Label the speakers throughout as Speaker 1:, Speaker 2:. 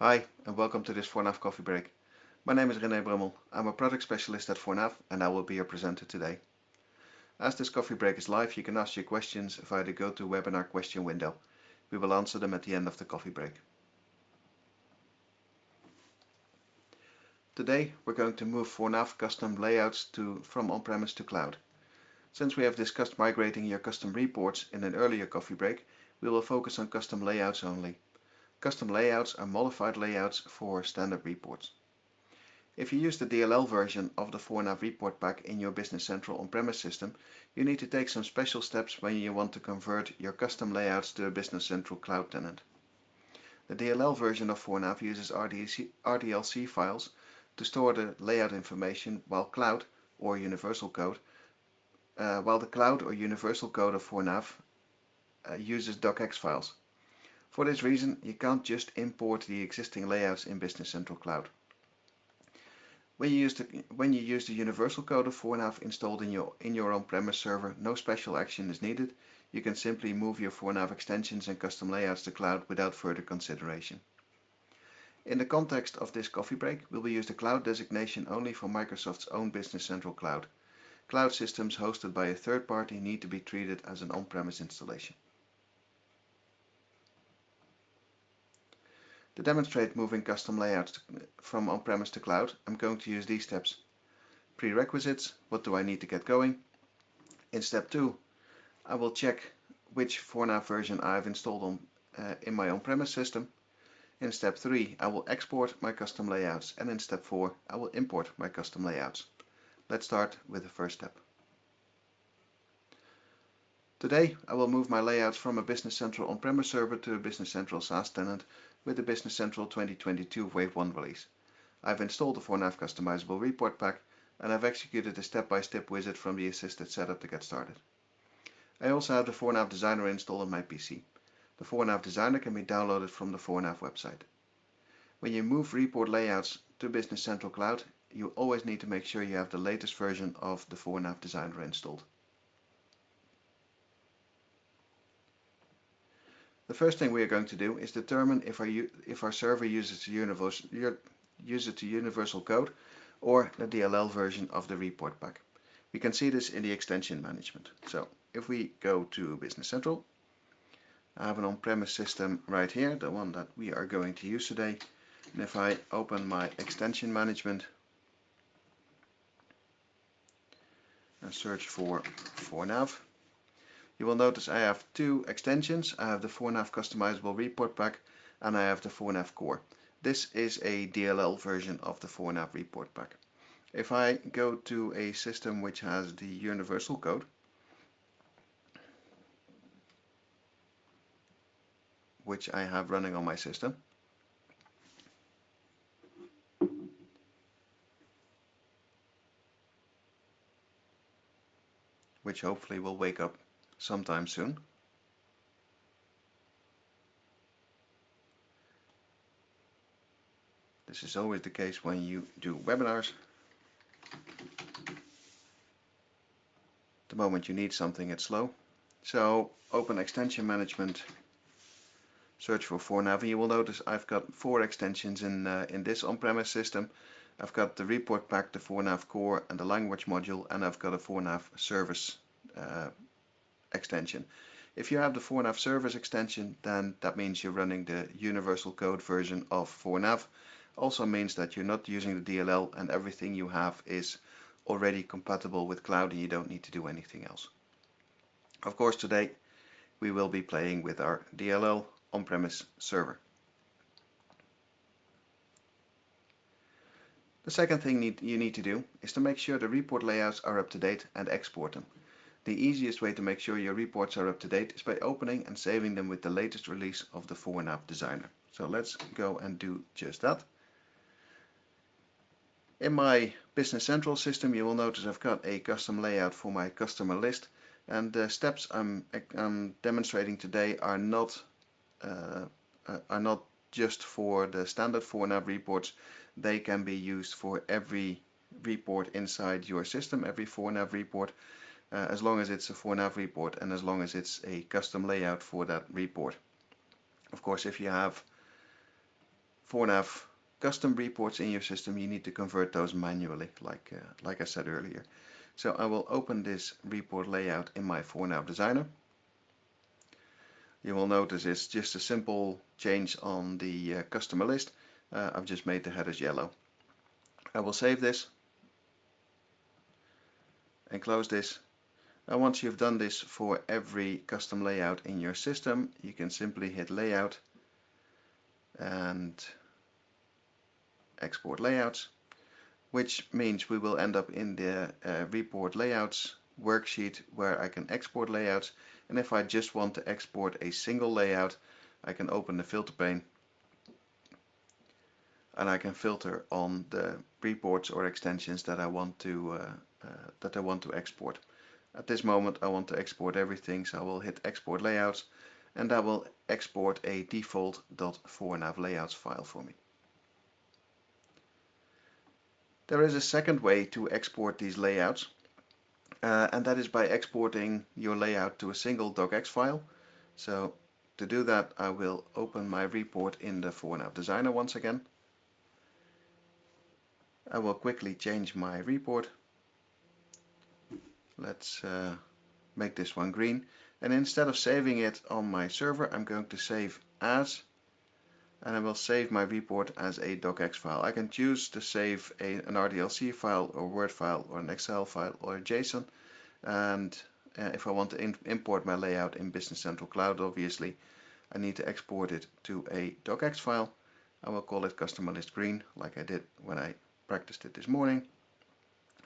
Speaker 1: Hi, and welcome to this ForNAV coffee break. My name is René Brummel. I'm a product specialist at ForNAV, and I will be your presenter today. As this coffee break is live, you can ask your questions via the GoToWebinar question window. We will answer them at the end of the coffee break. Today, we're going to move ForNAV custom layouts from on-premise to cloud. Since we have discussed migrating your custom reports in an earlier coffee break, we will focus on custom layouts only. Custom layouts are modified layouts for standard reports. If you use the DLL version of the ForNAV report pack in your Business Central on-premise system, you need to take some special steps when you want to convert your custom layouts to a Business Central cloud tenant. The DLL version of ForNAV uses RDLC files to store the layout information, while the cloud or universal code of ForNAV uses docx files. For this reason, you can't just import the existing layouts in Business Central Cloud. When you use the universal code of ForNAV installed in your on-premise server, no special action is needed. You can simply move your ForNAV extensions and custom layouts to cloud without further consideration. In the context of this coffee break, we will use the cloud designation only for Microsoft's own Business Central Cloud. Cloud systems hosted by a third party need to be treated as an on-premise installation. To demonstrate moving custom layouts from on-premise to cloud, I'm going to use these steps. Prerequisites, what do I need to get going? In step 2, I will check which ForNAV version I have installed in my on-premise system. In step 3, I will export my custom layouts, and in step 4, I will import my custom layouts. Let's start with the first step. Today, I will move my layouts from a Business Central on-premise server to a Business Central SaaS tenant with the Business Central 2022 Wave 1 release. I've installed the ForNAV customizable report pack, and I've executed a step-by-step wizard from the assisted setup to get started. I also have the ForNAV Designer installed on my PC. The ForNAV Designer can be downloaded from the ForNAV website. When you move report layouts to Business Central Cloud, you always need to make sure you have the latest version of the ForNAV Designer installed. The first thing we are going to do is determine if our server uses the universal code or the DLL version of the report pack. We can see this in the extension management. So if we go to Business Central, I have an on-premise system right here, the one that we are going to use today. And if I open my extension management and search for ForNAV, you will notice I have two extensions. I have the ForNAV customizable report pack and I have the ForNAV core. This is a DLL version of the ForNAV report pack. If I go to a system which has the universal code, which I have running on my system, which hopefully will wake up sometime soon. This is always the case when you do webinars. The moment you need something, it's slow. So open extension management, search for ForNAV. You will notice I've got 4 extensions in this on-premise system. I've got the report pack, the ForNAV core, and the language module, and I've got a ForNAV service extension. If you have the ForNAV service extension, then that means you're running the universal code version of ForNAV. Also means that you're not using the DLL and everything you have is already compatible with cloud and you don't need to do anything else. Of course, today we will be playing with our DLL on-premise server. The second thing you need to do is to make sure the report layouts are up to date and export them. The easiest way to make sure your reports are up to date is by opening and saving them with the latest release of the ForNAV Designer. So let's go and do just that. In my Business Central system, you will notice I've got a custom layout for my customer list, and the steps I'm demonstrating today are not just for the standard ForNAV reports. They can be used for every report inside your system, every ForNAV report, as long as it's a ForNAV report and as long as it's a custom layout for that report. Of course, if you have ForNAV custom reports in your system, you need to convert those manually, like I said earlier. So I will open this report layout in my ForNAV designer. You will notice it's just a simple change on the customer list. I've just made the headers yellow. I will save this and close this. And once you've done this for every custom layout in your system, you can simply hit Layout and Export Layouts, which means we will end up in the Report Layouts worksheet where I can export layouts. And if I just want to export a single layout, I can open the filter pane and I can filter on the reports or extensions that I want to export. At this moment I want to export everything, so I will hit Export Layouts, and that will export a default.fornav layouts file for me. There is a second way to export these layouts, and that is by exporting your layout to a single docx file. So to do that, I will open my report in the ForNAV designer once again. I will quickly change my report. Let's make this one green, and instead of saving it on my server, I'm going to save as, and I will save my report as a docx file. I can choose to save an RDLC file or Word file or an Excel file or a JSON, and if I want to import my layout in Business Central Cloud, obviously I need to export it to a docx file. I will call it customer list green, like I did when I practiced it this morning,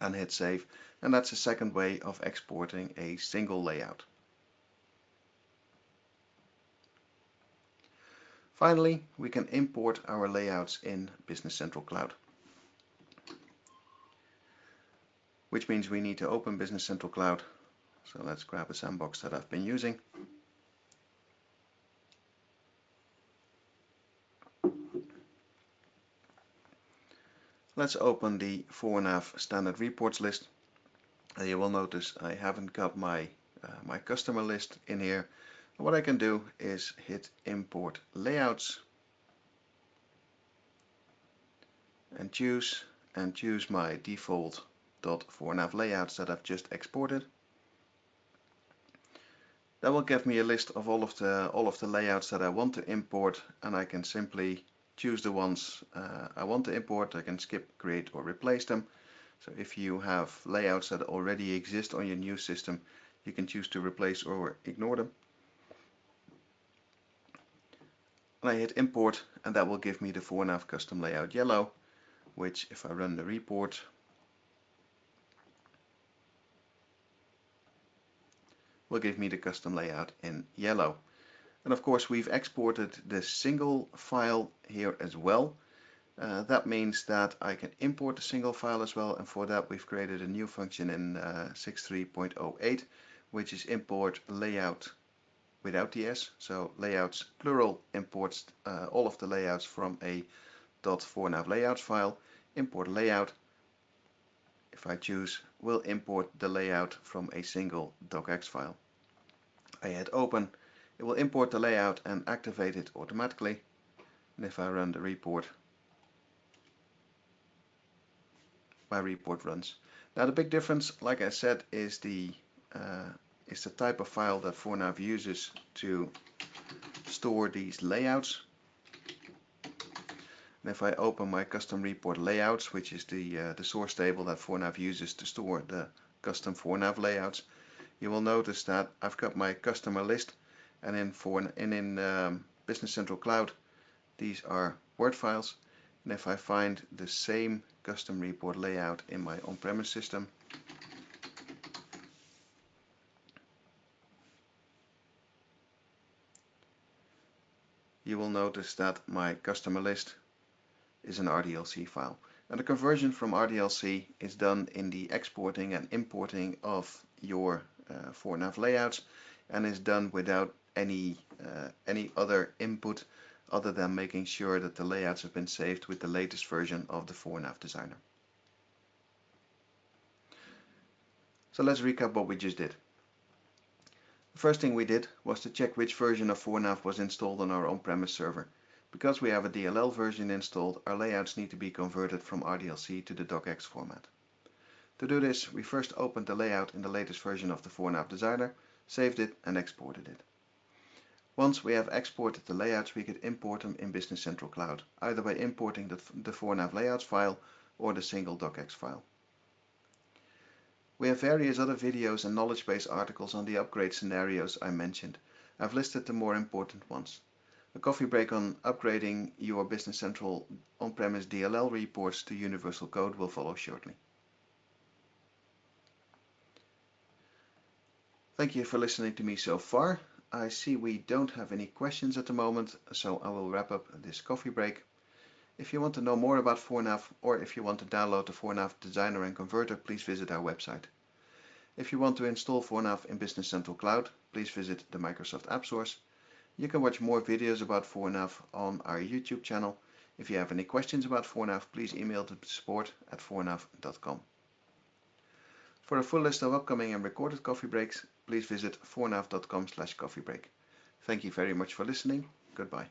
Speaker 1: and hit save. And that's a second way of exporting a single layout. Finally, we can import our layouts in Business Central Cloud, which means we need to open Business Central Cloud. So let's grab a sandbox that I've been using. Let's open the ForNAV standard reports list. You will notice I haven't got my customer list in here. What I can do is hit Import Layouts and choose my default.fornav layouts that I've just exported. That will give me a list of all of the layouts that I want to import, and I can simply choose the ones I want to import. I can skip, create, or replace them. So if you have layouts that already exist on your new system, you can choose to replace or ignore them. And I hit import, and that will give me the ForNAV custom layout yellow, which if I run the report, will give me the custom layout in yellow. And of course we've exported the single file here as well. That means that I can import the single file as well, and for that we've created a new function in 6.3.08, which is import layout without the S. So layouts plural imports all of the layouts from a .fornav layouts file. Import layout, if I choose, will import the layout from a single docx file. I hit open, it will import the layout and activate it automatically. And if I run the report, my report runs. Now the big difference, like I said, is the type of file that ForNAV uses to store these layouts. And if I open my custom report layouts, which is the source table that ForNAV uses to store the custom ForNAV layouts, you will notice that I've got my customer list, and in Business Central Cloud these are Word files. And if I find the same custom report layout in my on-premise system, you will notice that my customer list is an RDLC file. And the conversion from RDLC is done in the exporting and importing of your ForNAV layouts, and is done without any other input other than making sure that the layouts have been saved with the latest version of the ForNAV designer. So let's recap what we just did. The first thing we did was to check which version of ForNAV was installed on our on-premise server. Because we have a DLL version installed, our layouts need to be converted from RDLC to the docx format. To do this, we first opened the layout in the latest version of the ForNAV designer, saved it and exported it. Once we have exported the layouts, we could import them in Business Central Cloud, either by importing the ForNAV layouts file or the single docx file. We have various other videos and knowledge base articles on the upgrade scenarios I mentioned. I've listed the more important ones. A coffee break on upgrading your Business Central on-premise DLL reports to Universal Code will follow shortly. Thank you for listening to me so far. I see we don't have any questions at the moment, so I will wrap up this coffee break. If you want to know more about ForNAV, or if you want to download the ForNAV Designer and Converter, please visit our website. If you want to install ForNAV in Business Central Cloud, please visit the Microsoft App Source. You can watch more videos about ForNAV on our YouTube channel. If you have any questions about ForNAV, please email to support@fornav.com. For a full list of upcoming and recorded coffee breaks, please visit fornav.com/coffeebreak. Thank you very much for listening. Goodbye.